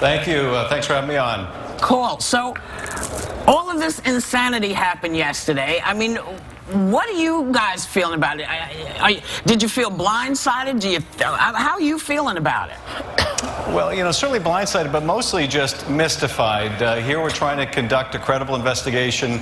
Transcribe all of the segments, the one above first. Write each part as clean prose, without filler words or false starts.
Thank you. Thanks for having me on. Cool. So, all of this insanity happened yesterday. I mean, what are you guys feeling about it? Did you feel blindsided? How are you feeling about it? Well, you know, certainly blindsided, but mostly just mystified. Here we're trying to conduct a credible investigation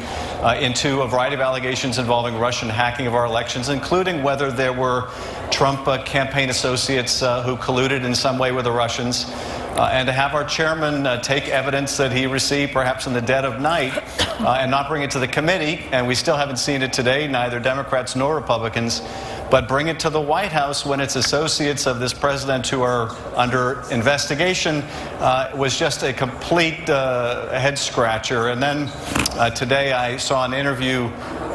into a variety of allegations involving Russian hacking of our elections, including whether there were Trump campaign associates who colluded in some way with the Russians. And to have our chairman take evidence that he received perhaps in the dead of night and not bring it to the committee, and we still haven't seen it today, neither Democrats nor Republicans, but bring it to the White House when it's associates of this president who are under investigation was just a complete head-scratcher. And then today I saw an interview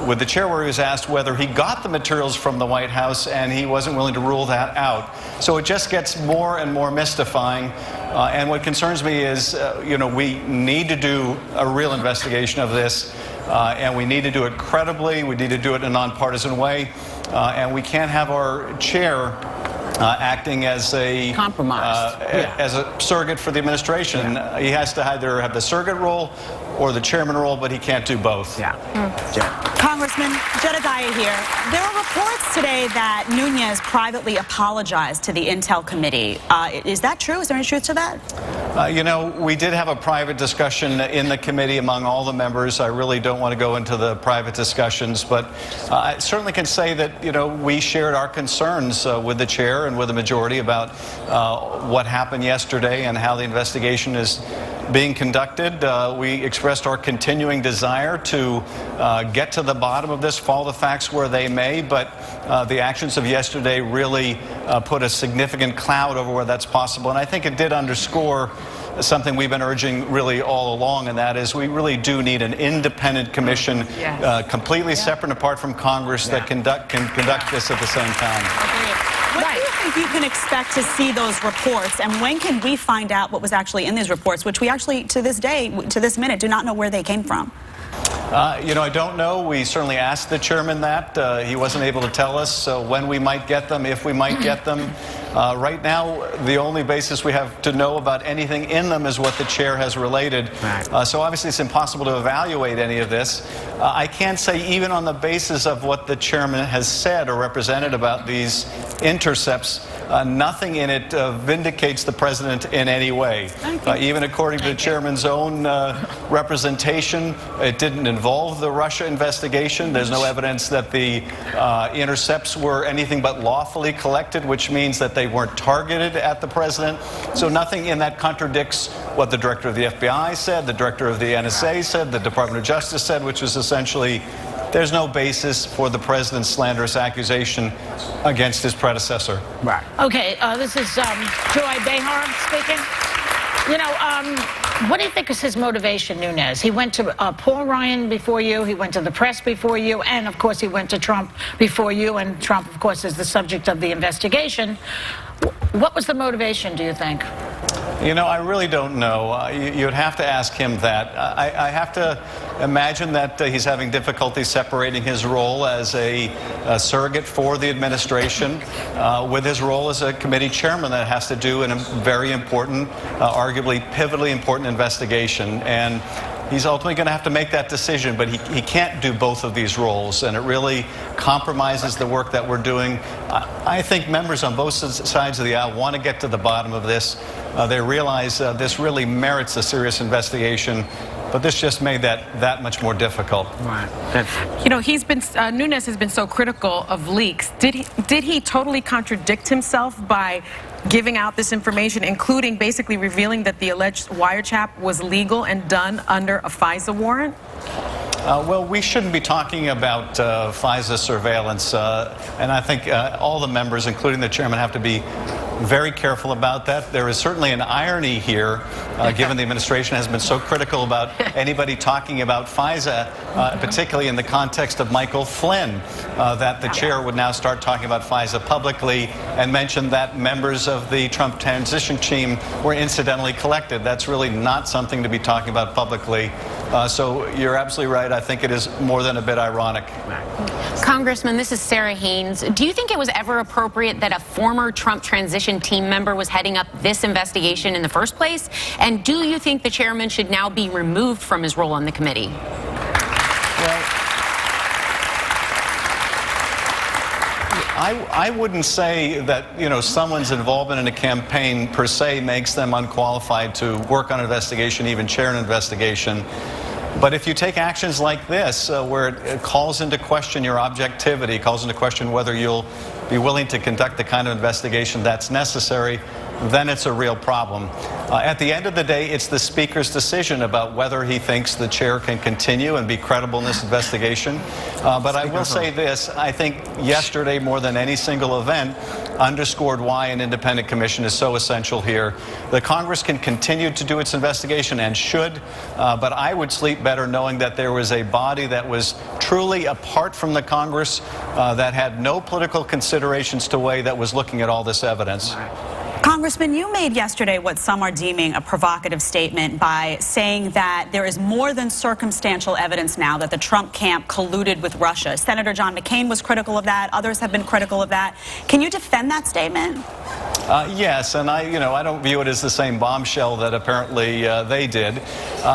with the chair where he was asked whether he got the materials from the White House, and he wasn't willing to rule that out. So it just gets more and more mystifying. And what concerns me is, you know, we need to do a real investigation of this, and we need to do it credibly. We need to do it in a nonpartisan way, and we can't have our chair acting as a compromise, as a surrogate for the administration. Yeah. He has to either have the surrogate role or the chairman role, but he can't do both. Congressman Jedediah here. There are reports today that Nunes privately apologized to the Intel Committee. Is that true? Is there any truth to that? You know, we did have a private discussion in the committee among all the members. I really don't want to go into the private discussions, but I certainly can say that, you know, we shared our concerns with the chair and with the majority about what happened yesterday and how the investigation is being conducted. We expressed our continuing desire to get to the bottom of this, follow the facts where they may, but the actions of yesterday really put a significant cloud over where that's possible. And I think it did underscore something we've been urging really all along, and that is we really do need an independent commission, completely separate and apart from Congress, that can conduct this at the same time. When do you think you can expect to see those reports, and when can we find out what was actually in these reports, which we actually, to this day, to this minute, do not know where they came from? You know, I don't know. We certainly asked the chairman that. He wasn't able to tell us when we might get them, if we might get them. Right now, the only basis we have to know about anything in them is what the chair has related. So obviously it's impossible to evaluate any of this. I can't say even on the basis of what the chairman has said or represented about these intercepts, nothing in it vindicates the president in any way. Even according to the chairman's own representation, it didn't involve the Russia investigation. There's no evidence that the intercepts were anything but lawfully collected, which means that they weren't targeted at the president. So nothing in that contradicts what the director of the FBI said, the director of the NSA said, the Department of Justice said, which was essentially there's no basis for the president's slanderous accusation against his predecessor. Okay, this is Joy Behar speaking. You know, what do you think is his motivation, Nunes? He went to Paul Ryan before you, he went to the press before you, and of course he went to Trump before you, and Trump, of course, is the subject of the investigation. What was the motivation, do you think? You know, I really don't know. You'd have to ask him that. I have to imagine that he's having difficulty separating his role as a surrogate for the administration with his role as a committee chairman that has to do in a very important, arguably pivotally important investigation. And he's ultimately going to have to make that decision, but he can't do both of these roles, and it really compromises the work that we're doing. I think members on both sides of the aisle want to get to the bottom of this. They realize this really merits a serious investigation, but this just made that much more difficult. You know, Nunes has been so critical of leaks. Did he totally contradict himself by giving out this information, including basically revealing that the alleged wiretap was legal and done under a FISA warrant? Well, we shouldn't be talking about FISA surveillance, and I think all the members, including the chairman, have to be very careful about that. There is certainly an irony here, given the administration has been so critical about anybody talking about FISA, particularly in the context of Michael Flynn, that the chair would now start talking about FISA publicly and mention that members of the Trump transition team were incidentally collected. That's really not something to be talking about publicly. So you're absolutely right. I think it is more than a bit ironic. Congressman, this is Sarah Haynes. Do you think it was ever appropriate that a former Trump transition team member was heading up this investigation in the first place? And And do you think the chairman should now be removed from his role on the committee? Well, I wouldn't say that, someone's involvement in a campaign per se makes them unqualified to work on an investigation, even chair an investigation. But if you take actions like this, where it calls into question your objectivity, calls into question whether you'll be willing to conduct the kind of investigation that's necessary, then it's a real problem. At the end of the day, it's the Speaker's decision about whether he thinks the chair can continue and be credible in this investigation. But I will say this, I think yesterday, more than any single event, underscored why an independent commission is so essential here. The Congress can continue to do its investigation and should, but I would sleep better knowing that there was a body that was truly apart from the Congress, that had no political considerations to weigh, that was looking at all this evidence. Congressman, you made yesterday what some are deeming a provocative statement by saying that there is more than circumstantial evidence now that the Trump camp colluded with Russia. Senator John McCain was critical of that. Others have been critical of that. Can you defend that statement? Yes, and I don't view it as the same bombshell that apparently they did.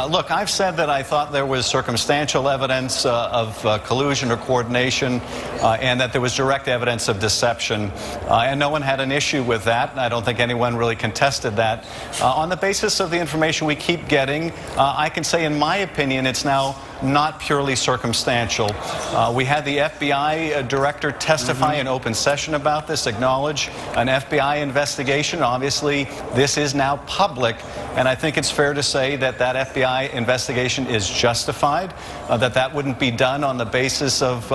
Look, I've said that I thought there was circumstantial evidence of collusion or coordination, and that there was direct evidence of deception, and no one had an issue with that. I don't think anyone really contested that. On the basis of the information we keep getting, I can say, in my opinion, it's now not purely circumstantial. We had the FBI director testify in open session about this, acknowledge an FBI investigation. Obviously, this is now public, and I think it's fair to say that that FBI investigation is justified, that wouldn't be done on the basis of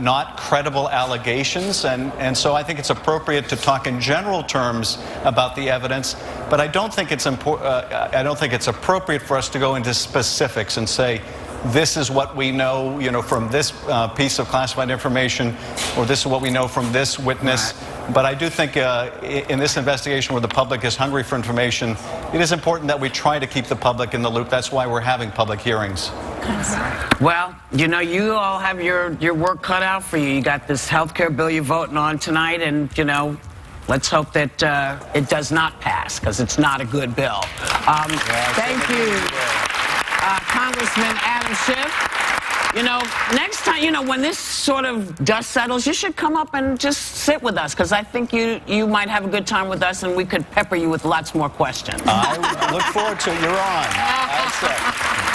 not credible allegations, and so I think it's appropriate to talk in general terms about the evidence, but I don't think it's appropriate for us to go into specifics and say this is what we know, from this piece of classified information, or this is what we know from this witness. But I do think in this investigation where the public is hungry for information, it is important that we try to keep the public in the loop. That's why we're having public hearings. Well, you all have your work cut out for you. You got this health care bill you're voting on tonight, and, let's hope that it does not pass, because it's not a good bill. Thank you, Congressman Adam Schiff. Next time, when this sort of dust settles, you should come up and just sit with us, because I think you might have a good time with us, and we could pepper you with lots more questions. I look forward to it. You're on. All set.